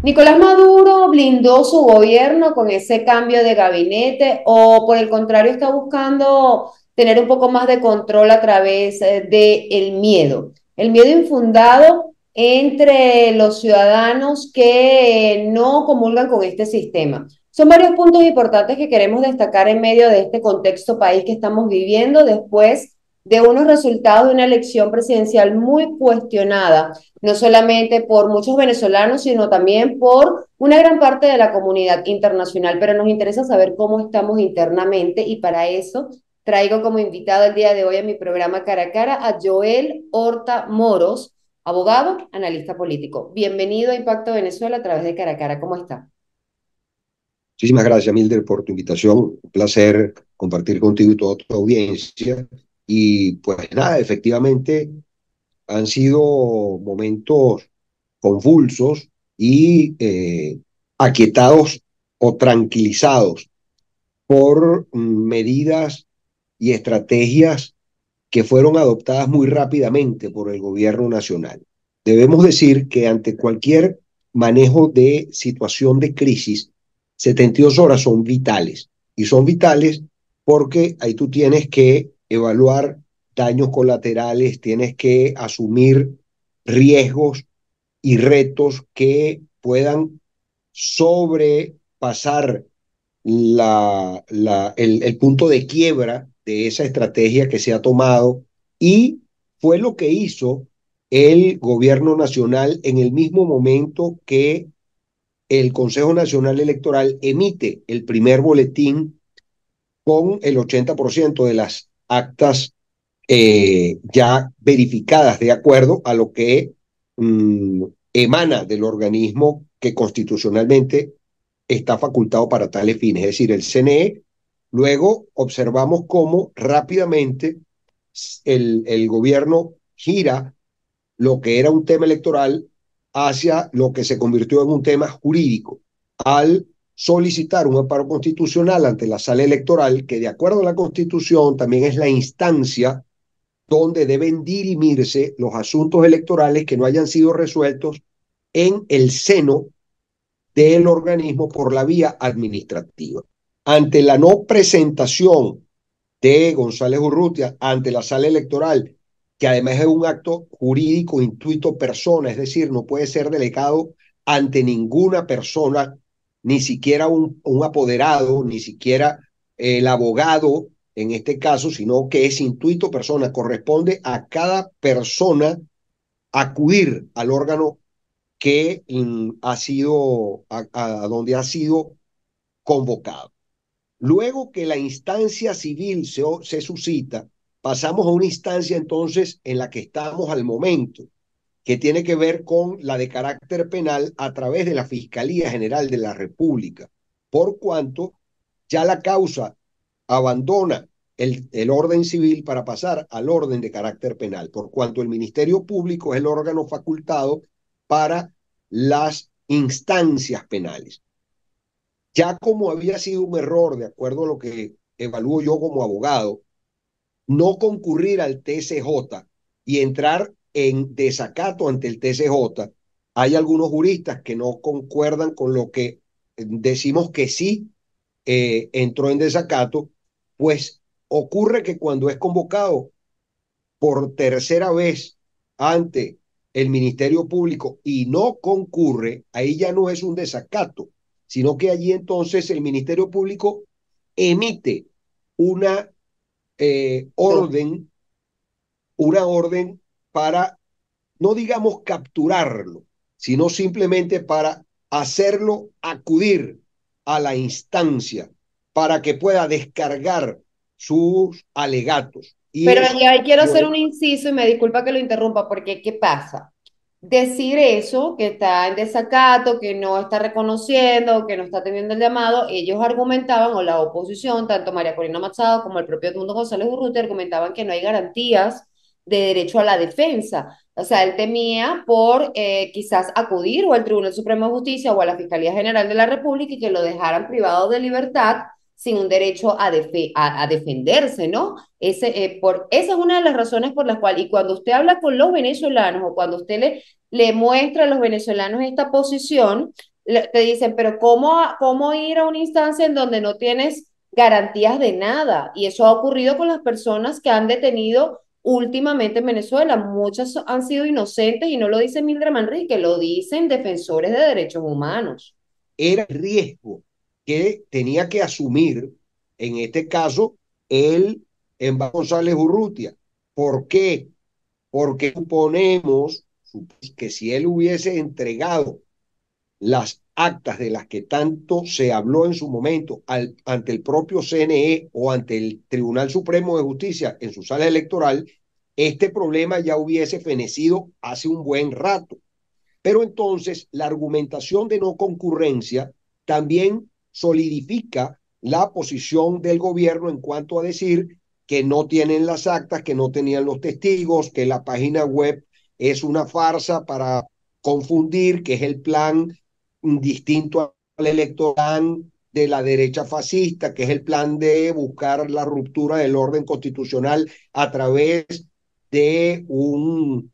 ¿Nicolás Maduro blindó su gobierno con ese cambio de gabinete o por el contrario está buscando tener un poco más de control a través del miedo? El miedo infundado entre los ciudadanos que no comulgan con este sistema. Son varios puntos importantes que queremos destacar en medio de este contexto país que estamos viviendo después de unos resultados de una elección presidencial muy cuestionada no solamente por muchos venezolanos, sino también por una gran parte de la comunidad internacional. Pero nos interesa saber cómo estamos internamente y para eso traigo como invitado el día de hoy a mi programa Cara a Cara a Joel Horta Moros, abogado, analista político. Bienvenido a Impacto Venezuela a través de Cara a Cara. ¿Cómo está? Muchísimas gracias, Milder, por tu invitación. Un placer compartir contigo y toda tu audiencia. Y pues nada, efectivamente han sido momentos convulsos y aquietados o tranquilizados por medidas y estrategias que fueron adoptadas muy rápidamente por el gobierno nacional. Debemos decir que ante cualquier manejo de situación de crisis, 72 horas son vitales. Y son vitales porque ahí tú tienes que evaluar daños colaterales, tienes que asumir riesgos y retos que puedan sobrepasar el punto de quiebra de esa estrategia que se ha tomado y fue lo que hizo el gobierno nacional en el mismo momento que el Consejo Nacional Electoral emite el primer boletín con el 80% de las actas ya verificadas de acuerdo a lo que emana del organismo que constitucionalmente está facultado para tales fines, es decir, el CNE. Luego observamos cómo rápidamente el gobierno gira lo que era un tema electoral hacia lo que se convirtió en un tema jurídico, al solicitar un amparo constitucional ante la sala electoral, que de acuerdo a la Constitución también es la instancia donde deben dirimirse los asuntos electorales que no hayan sido resueltos en el seno del organismo por la vía administrativa. Ante la no presentación de González Urrutia ante la sala electoral, que además es un acto jurídico intuito persona, es decir, no puede ser delegado ante ninguna persona, ni siquiera un apoderado, ni siquiera el abogado en este caso, sino que es intuito persona, corresponde a cada persona acudir al órgano que ha sido, a donde ha sido convocado. Luego que la instancia civil se suscita, pasamos a una instancia entonces en la que estamos al momento, que tiene que ver con la de carácter penal a través de la Fiscalía General de la República, por cuanto ya la causa abandona el orden civil para pasar al orden de carácter penal, por cuanto el Ministerio Público es el órgano facultado para las instancias penales. Ya como había sido un error, de acuerdo a lo que evalúo yo como abogado, no concurrir al TCJ y entrar en desacato ante el TCJ, hay algunos juristas que no concuerdan con lo que decimos que sí entró en desacato, pues ocurre que cuando es convocado por tercera vez ante el Ministerio Público y no concurre, ahí ya no es un desacato, sino que allí entonces el Ministerio Público emite una orden, una orden para, no digamos capturarlo, sino simplemente para hacerlo acudir a la instancia para que pueda descargar sus alegatos. Y Pero es, ya quiero hacer Joel, un inciso y me disculpa que lo interrumpa, porque ¿qué pasa? Decir eso, que está en desacato, que no está reconociendo, que no está teniendo el llamado, ellos argumentaban, o la oposición, tanto María Corina Machado como el propio Edmundo González Urrutia, argumentaban que no hay garantías de derecho a la defensa. O sea, él temía por quizás acudir o al Tribunal Supremo de Justicia o a la Fiscalía General de la República y que lo dejaran privado de libertad sin un derecho a defenderse, ¿no? Esa es una de las razones por las cuales, y cuando usted habla con los venezolanos o cuando usted le muestra a los venezolanos esta posición, te dicen, pero ¿cómo ir a una instancia en donde no tienes garantías de nada? Y eso ha ocurrido con las personas que han detenido últimamente en Venezuela. Muchas han sido inocentes y no lo dice Mildred Manrique, lo dicen defensores de derechos humanos. Era el riesgo que tenía que asumir, en este caso, el embajador González Urrutia. ¿Por qué? Porque suponemos que si él hubiese entregado las actas de las que tanto se habló en su momento ante el propio CNE o ante el Tribunal Supremo de Justicia en su sala electoral, este problema ya hubiese fenecido hace un buen rato. Pero entonces la argumentación de no concurrencia también solidifica la posición del gobierno en cuanto a decir que no tienen las actas, que no tenían los testigos, que la página web es una farsa para confundir, que es el plan distinto al electoral de la derecha fascista, que es el plan de buscar la ruptura del orden constitucional a través de un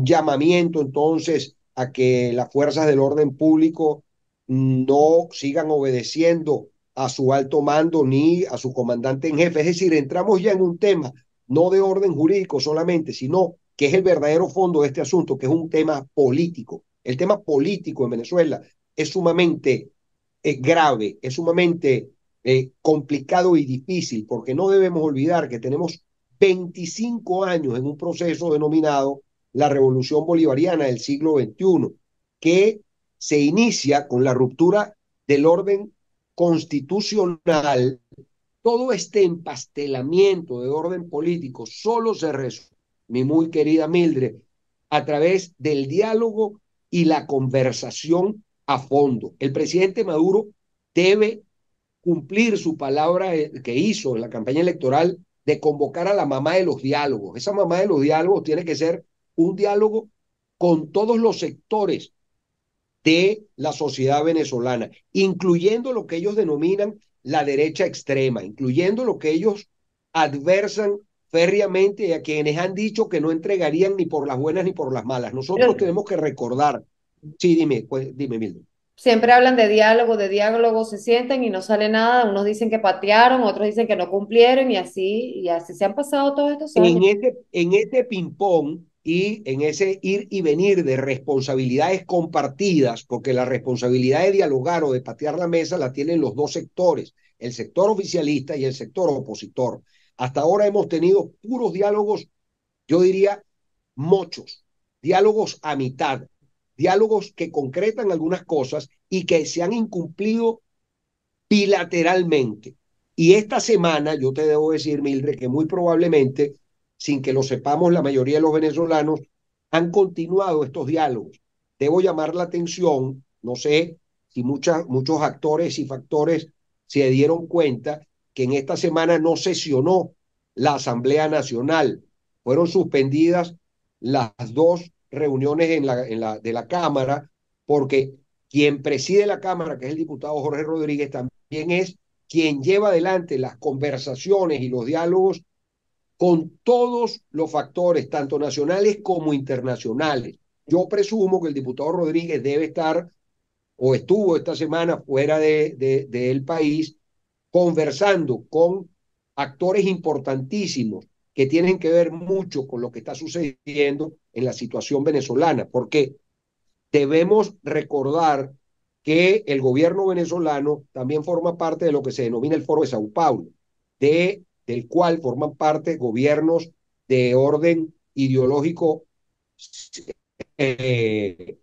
llamamiento entonces a que las fuerzas del orden público no sigan obedeciendo a su alto mando ni a su comandante en jefe. Es decir, entramos ya en un tema no de orden jurídico solamente, sino que es el verdadero fondo de este asunto, que es un tema político. El tema político en Venezuela es sumamente grave, es sumamente complicado y difícil, porque no debemos olvidar que tenemos 25 años en un proceso denominado la revolución bolivariana del siglo XXI, que se inicia con la ruptura del orden constitucional. Todo este empastelamiento de orden político solo se resuelve, mi muy querida Mildred, a través del diálogo y la conversación a fondo. El presidente Maduro debe cumplir su palabra que hizo en la campaña electoral de convocar a la mamá de los diálogos. Esa mamá de los diálogos tiene que ser un diálogo con todos los sectores de la sociedad venezolana, incluyendo lo que ellos denominan la derecha extrema, incluyendo lo que ellos adversan férreamente a quienes han dicho que no entregarían ni por las buenas ni por las malas. Nosotros Pero tenemos que recordar, sí, dime, pues, dime, Mildred. siempre hablan de diálogo, se sienten y no sale nada. Unos dicen que patearon, otros dicen que no cumplieron y así se han pasado todos estos años. En ese ping-pong y en ese ir y venir de responsabilidades compartidas, porque la responsabilidad de dialogar o de patear la mesa la tienen los dos sectores, el sector oficialista y el sector opositor. Hasta ahora hemos tenido puros diálogos, yo diría, mochos, diálogos a mitad, diálogos que concretan algunas cosas y que se han incumplido bilateralmente. Y esta semana, yo te debo decir, Mildred, que muy probablemente, sin que lo sepamos la mayoría de los venezolanos, han continuado estos diálogos. Debo llamar la atención, no sé si muchos actores y factores se dieron cuenta que en esta semana no sesionó la Asamblea Nacional. Fueron suspendidas las dos reuniones de la Cámara porque quien preside la Cámara, que es el diputado Jorge Rodríguez, también es quien lleva adelante las conversaciones y los diálogos con todos los factores, tanto nacionales como internacionales. Yo presumo que el diputado Rodríguez debe estar o estuvo esta semana fuera del país conversando con actores importantísimos que tienen que ver mucho con lo que está sucediendo en la situación venezolana, porque debemos recordar que el gobierno venezolano también forma parte de lo que se denomina el Foro de Sao Paulo, del cual forman parte gobiernos de orden ideológico eh,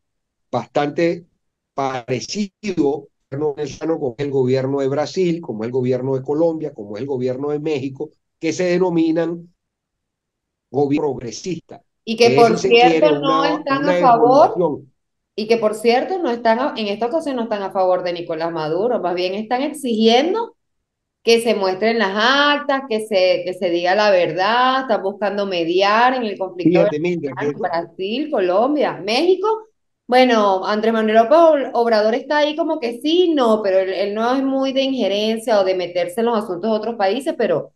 bastante parecido venezolano como el gobierno de Brasil, como el gobierno de Colombia, como el gobierno de México, que se denominan gobierno progresista, Y que que es, si por se quiere, cierto no están a una favor, evolución. y que por cierto no están, en esta ocasión no están a favor de Nicolás Maduro, más bien están exigiendo que se muestren las actas, que se diga la verdad, están buscando mediar en el conflicto Fíjate, Mildred, que venezolano, Brasil, Colombia, México. Bueno, Andrés Manuel López Obrador está ahí como que sí, no, pero él no es muy de injerencia o de meterse en los asuntos de otros países, pero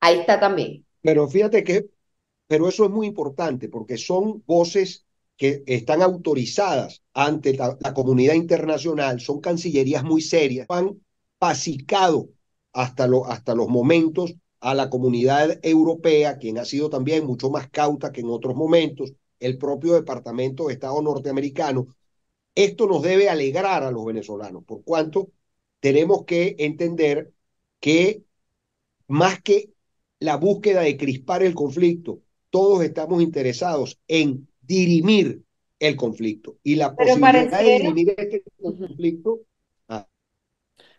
ahí está también. pero fíjate que, pero eso es muy importante porque son voces que están autorizadas ante la comunidad internacional, son cancillerías muy serias, han pacificado hasta los momentos a la comunidad europea, quien ha sido también mucho más cauta que en otros momentos, el propio Departamento de Estado norteamericano. Esto nos debe alegrar a los venezolanos, por cuanto tenemos que entender que más que la búsqueda de crispar el conflicto, todos estamos interesados en dirimir el conflicto. Y la Pero posibilidad de pareciera, dirimir este ujú, conflicto, ah,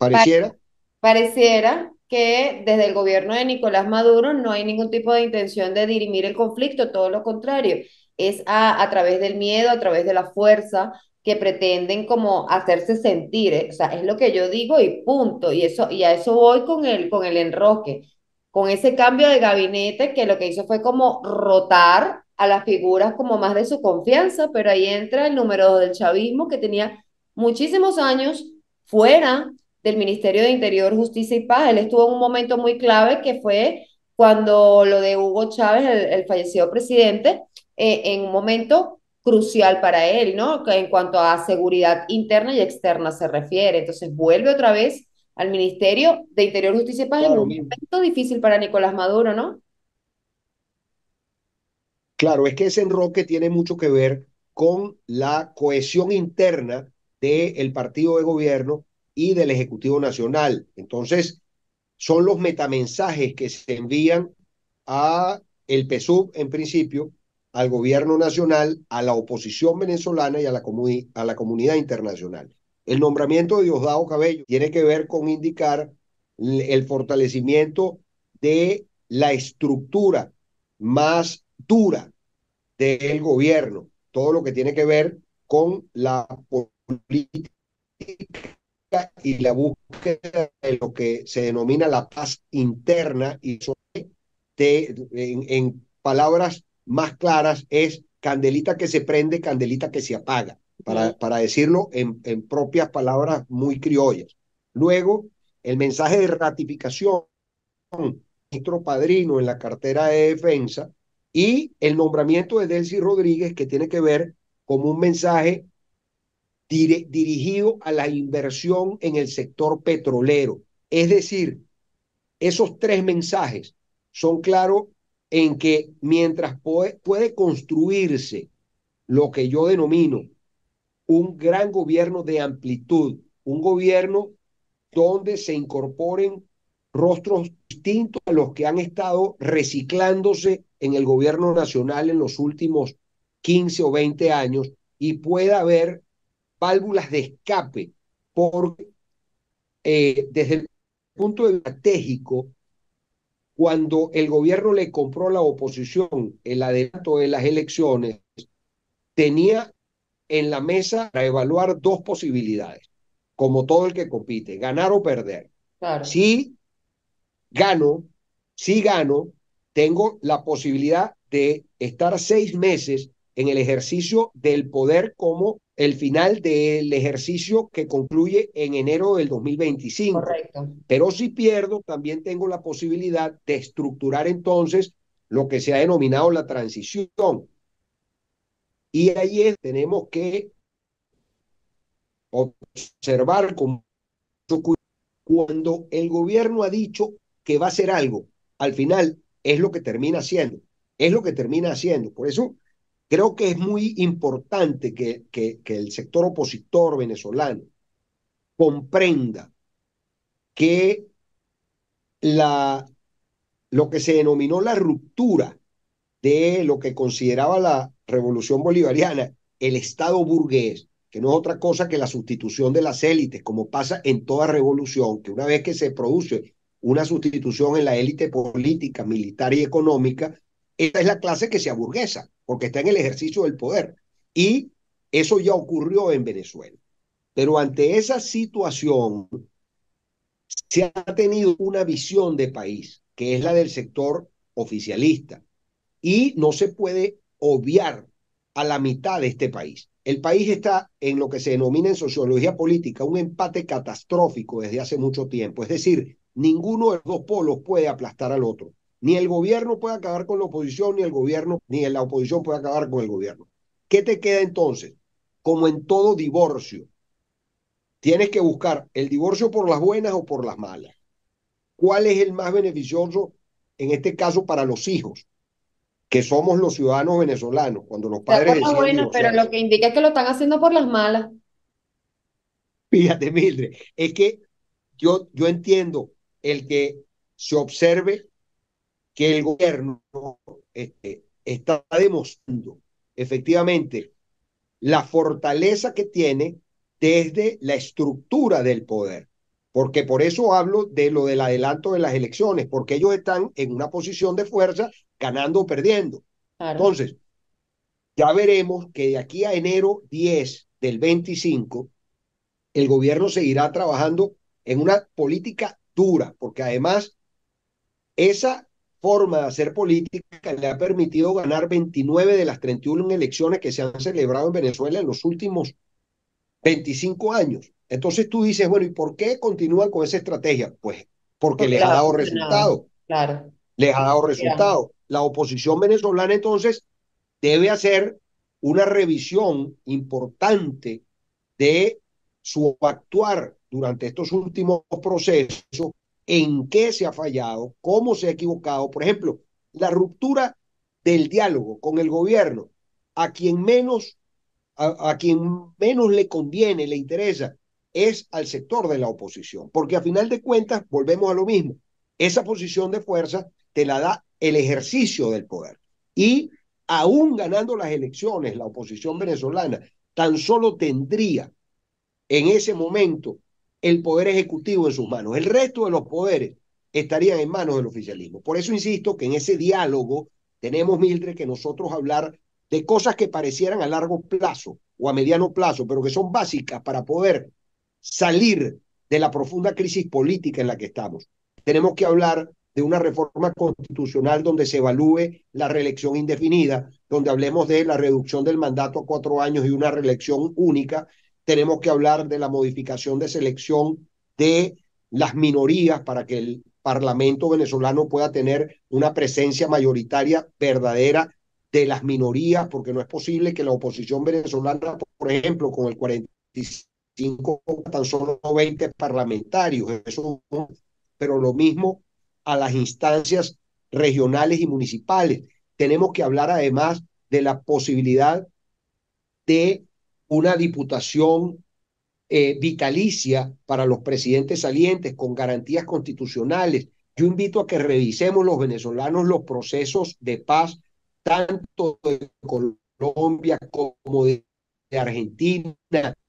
pa- pareciera, pareciera que desde el gobierno de Nicolás Maduro no hay ningún tipo de intención de dirimir el conflicto, todo lo contrario, es a través del miedo, a través de la fuerza que pretenden como hacerse sentir, ¿eh? O sea, es lo que yo digo y punto, y eso, y a eso voy con el enroque, con ese cambio de gabinete que lo que hizo fue como rotar a las figuras como más de su confianza, pero ahí entra el número 2 del chavismo que tenía muchísimos años fuera del Ministerio de Interior, Justicia y Paz. Él estuvo en un momento muy clave que fue cuando lo de Hugo Chávez, el fallecido presidente, en un momento crucial para él, ¿no? Que en cuanto a seguridad interna y externa se refiere. Entonces vuelve otra vez al Ministerio de Interior, Justicia y Paz en claro, un momento difícil para Nicolás Maduro, ¿no? claro, es que ese enroque tiene mucho que ver con la cohesión interna del partido de gobierno y del Ejecutivo Nacional. Entonces, son los metamensajes que se envían a el PSUV en principio, al gobierno nacional, a la oposición venezolana y a a la comunidad internacional. El nombramiento de Diosdado Cabello tiene que ver con indicar el fortalecimiento de la estructura más dura del gobierno, todo lo que tiene que ver con la política y la búsqueda de lo que se denomina la paz interna y eso en palabras más claras es candelita que se prende, candelita que se apaga, Ujú. para decirlo en propias palabras muy criollas. Luego, el mensaje de ratificación, ministro padrino en la cartera de defensa y el nombramiento de Delcy Rodríguez, que tiene que ver como un mensaje dirigido a la inversión en el sector petrolero. Es decir, esos tres mensajes son claros en que mientras puede construirse lo que yo denomino un gran gobierno de amplitud, un gobierno donde se incorporen rostros distintos a los que han estado reciclándose en el gobierno nacional en los últimos 15 o 20 años y pueda haber válvulas de escape, porque desde el punto de vista estratégico, cuando el gobierno le compró a la oposición el adelanto de las elecciones, tenía en la mesa para evaluar dos posibilidades, como todo el que compite, ganar o perder. Claro, Si gano, si gano, tengo la posibilidad de estar 6 meses en el ejercicio del poder como el final del ejercicio que concluye en enero del 2025. correcto. Pero si pierdo, también tengo la posibilidad de estructurar entonces lo que se ha denominado la transición. Y ahí tenemos que observar con cuando el gobierno ha dicho que va a hacer algo, al final es lo que termina haciendo, es lo que termina haciendo. Por eso creo que es muy importante que el sector opositor venezolano comprenda que la, lo que se denominó la ruptura de lo que consideraba la revolución bolivariana, el Estado burgués, que no es otra cosa que la sustitución de las élites, como pasa en toda revolución, que una vez que se produce una sustitución en la élite política, militar y económica, esta es la clase que se aburguesa, porque está en el ejercicio del poder. Y eso ya ocurrió en Venezuela. Pero ante esa situación se ha tenido una visión de país, que es la del sector oficialista, y no se puede obviar a la mitad de este país. El país está en lo que se denomina en sociología política un empate catastrófico desde hace mucho tiempo. Es decir, ninguno de los dos polos puede aplastar al otro. Ni el gobierno puede acabar con la oposición, ni el gobierno, ni la oposición puede acabar con el gobierno. ¿Qué te queda entonces? Como en todo divorcio, tienes que buscar el divorcio por las buenas o por las malas. ¿Cuál es el más beneficioso en este caso para los hijos, que somos los ciudadanos venezolanos, cuando los Sea padres por las deciden buenas, pero lo divorciarse? que indica es que lo están haciendo por las malas. Fíjate, Mildred, es que yo entiendo el que se observe que el gobierno está demostrando efectivamente la fortaleza que tiene desde la estructura del poder. Porque por eso hablo de lo del adelanto de las elecciones, porque ellos están en una posición de fuerza, ganando o perdiendo. Claro. Entonces, ya veremos que de aquí a enero 10 del 25, el gobierno seguirá trabajando en una política dura, porque además esa forma de hacer política le ha permitido ganar 29 de las 31 elecciones que se han celebrado en Venezuela en los últimos 25 años. Entonces tú dices, bueno, ¿y por qué continúan con esa estrategia? Pues porque Porque les les ha ha dado funcionado. resultado, Claro. les ha dado Mira, resultado. La oposición venezolana entonces debe hacer una revisión importante de su actuar durante estos últimos procesos, en qué se ha fallado, cómo se ha equivocado. Por ejemplo, la ruptura del diálogo con el gobierno, a quien menos quien menos le conviene, le interesa, es al sector de la oposición, porque a final de cuentas volvemos a lo mismo. Esa posición de fuerza te la da el ejercicio del poder. Y aún ganando las elecciones, la oposición venezolana tan solo tendría en ese momento el poder ejecutivo en sus manos. El resto de los poderes estarían en manos del oficialismo. Por eso insisto que en ese diálogo tenemos, Mildred, que nosotros hablar de cosas que parecieran a largo plazo o a mediano plazo, pero que son básicas para poder salir de la profunda crisis política en la que estamos. Tenemos que hablar de una reforma constitucional donde se evalúe la reelección indefinida, donde hablemos de la reducción del mandato a 4 años y una reelección única. Tenemos que hablar de la modificación de selección de las minorías para que el Parlamento venezolano pueda tener una presencia mayoritaria verdadera de las minorías, porque no es posible que la oposición venezolana, por ejemplo, con el 45, tan solo 20 parlamentarios, eso, pero lo mismo a las instancias regionales y municipales. Tenemos que hablar además de la posibilidad de una diputación vitalicia para los presidentes salientes con garantías constitucionales. Yo invito a que revisemos los venezolanos los procesos de paz, tanto de Colombia como de Argentina,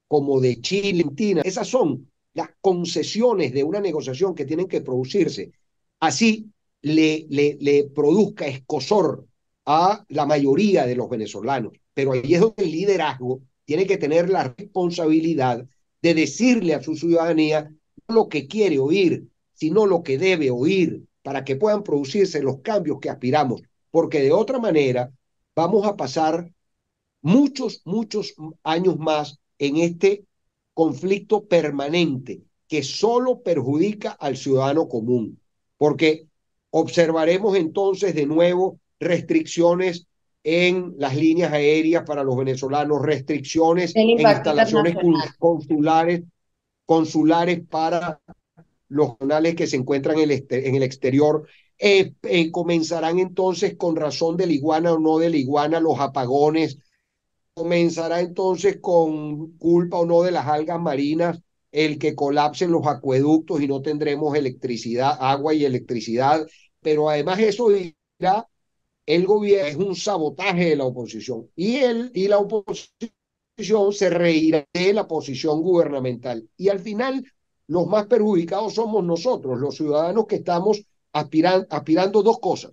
como de Chile. Esas son las concesiones de una negociación que tienen que producirse. Así le produzca escosor a la mayoría de los venezolanos. Pero ahí es donde el liderazgo tiene que tener la responsabilidad de decirle a su ciudadanía no lo que quiere oír, sino lo que debe oír, para que puedan producirse los cambios que aspiramos, porque de otra manera vamos a pasar muchos años más en este conflicto permanente que solo perjudica al ciudadano común, porque observaremos entonces de nuevo restricciones en las líneas aéreas para los venezolanos, restricciones el en impacto instalaciones internacional. consulares para los canales que se encuentran en el exterior. Comenzarán entonces con razón de la iguana o no de la iguana los apagones, comenzará entonces con culpa o no de las algas marinas el que colapsen los acueductos y no tendremos electricidad, agua y electricidad, pero además eso dirá el gobierno, es un sabotaje de la oposición y la oposición se reirá de la posición gubernamental y al final los más perjudicados somos nosotros, los ciudadanos que estamos aspirando dos cosas.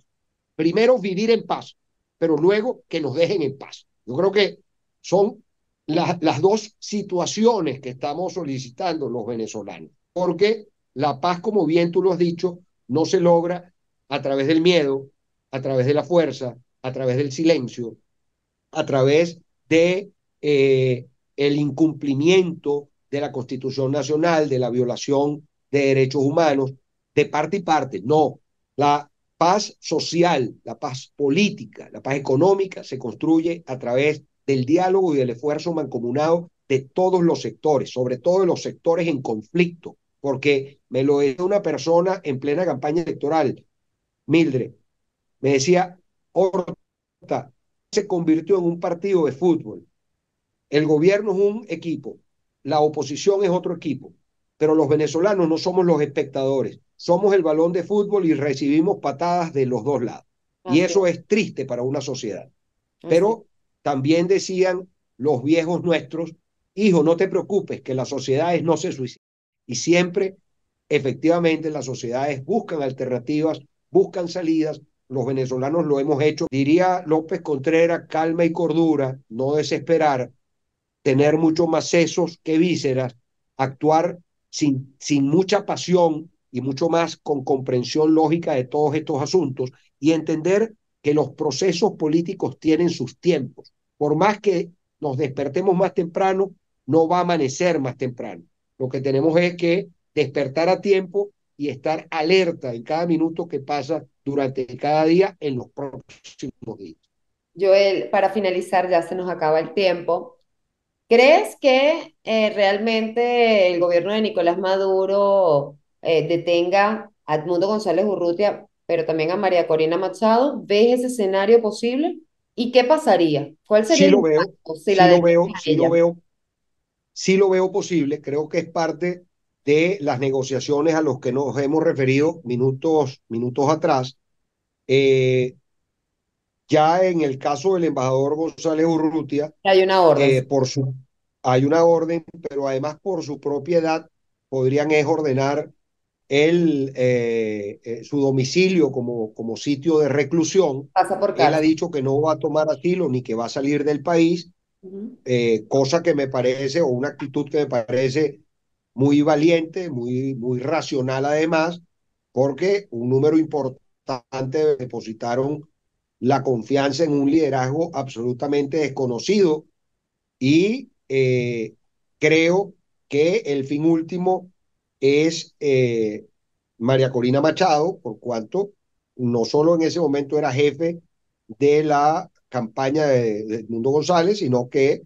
Primero, vivir en paz, pero luego que nos dejen en paz. Yo creo que son las dos situaciones que estamos solicitando los venezolanos, porque la paz, como bien tú lo has dicho, no se logra a través del miedo, a través de la fuerza, a través del silencio, a través de el incumplimiento de la Constitución Nacional, de la violación de derechos humanos, de parte y parte. No, la paz social, la paz política, la paz económica se construye a través del diálogo y del esfuerzo mancomunado de todos los sectores, sobre todo de los sectores en conflicto, porque me lo decía una persona en plena campaña electoral, Mildred, me decía, Horta se convirtió en un partido de fútbol. El gobierno es un equipo, la oposición es otro equipo, pero los venezolanos no somos los espectadores, somos el balón de fútbol y recibimos patadas de los dos lados. Y Así eso es triste para una sociedad. así. Pero también decían los viejos nuestros, hijo, no te preocupes, que las sociedades no se suicidan. Y siempre, efectivamente, las sociedades buscan alternativas, buscan salidas. Los venezolanos lo hemos hecho. Diría López Contreras, calma y cordura, no desesperar, tener mucho más sesos que vísceras, actuar sin mucha pasión y mucho más con comprensión lógica de todos estos asuntos y entender que los procesos políticos tienen sus tiempos. Por más que nos despertemos más temprano, no va a amanecer más temprano. Lo que tenemos es que despertar a tiempo y estar alerta en cada minuto que pasa durante cada día en los próximos días. Joel, para finalizar, ya se nos acaba el tiempo. ¿Crees que realmente el gobierno de Nicolás Maduro detenga a Edmundo González Urrutia, pero también a María Corina Machado? ¿Ves ese escenario posible? ¿Y qué pasaría? ¿Cuál sería Sí el lo veo, impacto si la sí lo detienen veo, a sí lo ella? veo, sí lo veo posible. Creo que es parte de las negociaciones a los que nos hemos referido minutos atrás. Eh, ya en el caso del embajador González Urrutia, Hay una orden. por su, hay una orden, pero además por su propiedad podrían es ordenar su domicilio como sitio de reclusión. Pasa por Él ha cárcel. dicho que no va a tomar asilo ni que va a salir del país, Ujú. cosa que me parece, o una actitud que me parece muy valiente, muy racional además, porque un número importante depositaron la confianza en un liderazgo absolutamente desconocido y creo que el fin último es María Corina Machado, por cuanto no solo en ese momento era jefe de la campaña de Edmundo González, sino que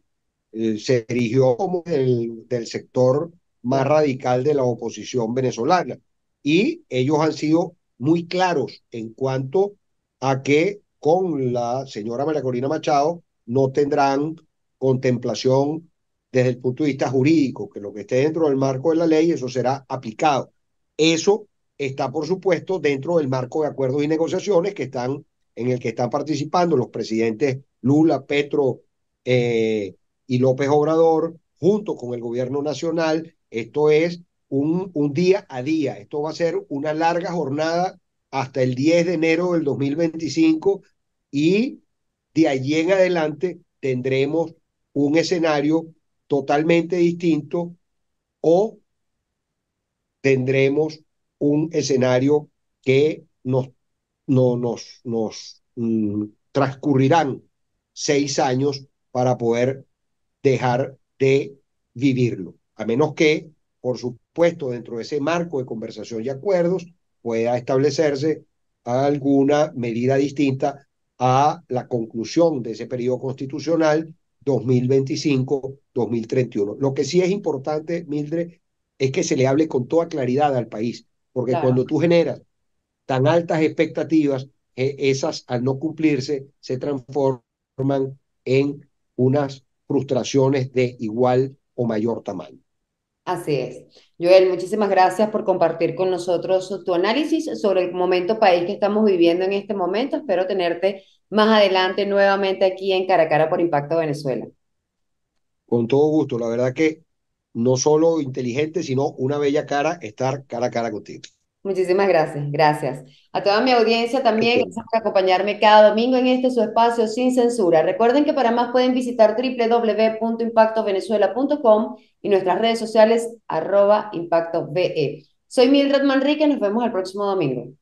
se erigió como del sector más Claro, radical de la oposición venezolana. Y ellos han sido muy claros en cuanto a que con la señora María Corina Machado no tendrán contemplación desde el punto de vista jurídico, que lo que esté dentro del marco de la ley, eso será aplicado. Eso está, por supuesto, dentro del marco de acuerdos y negociaciones que están, en el que están participando los presidentes Lula, Petro, y López Obrador, junto con el gobierno nacional. Esto es un día a día. Esto va a ser una larga jornada hasta el 10 de enero del 2025 y de allí en adelante tendremos un escenario totalmente distinto o tendremos un escenario que nos transcurrirán 6 años para poder dejar de vivirlo, a menos que, por supuesto, dentro de ese marco de conversación y acuerdos pueda establecerse alguna medida distinta a la conclusión de ese periodo constitucional 2025-2031. Lo que sí es importante, Mildred, es que se le hable con toda claridad al país, porque claro. cuando tú generas tan altas expectativas, esas al no cumplirse se transforman en unas frustraciones de igual o mayor tamaño. Así es. Joel, muchísimas gracias por compartir con nosotros tu análisis sobre el momento país que estamos viviendo en este momento. Espero tenerte más adelante nuevamente aquí en Cara a Cara por Impacto Venezuela. Con todo gusto, la verdad que no solo inteligente, sino una bella cara estar cara a cara contigo. Muchísimas gracias. Gracias. A toda mi audiencia también, Ok. gracias por acompañarme cada domingo en este su espacio sin censura. Recuerden que para más pueden visitar www.impactovenezuela.com y nuestras redes sociales @impactove. Soy Mildred Manrique, nos vemos el próximo domingo.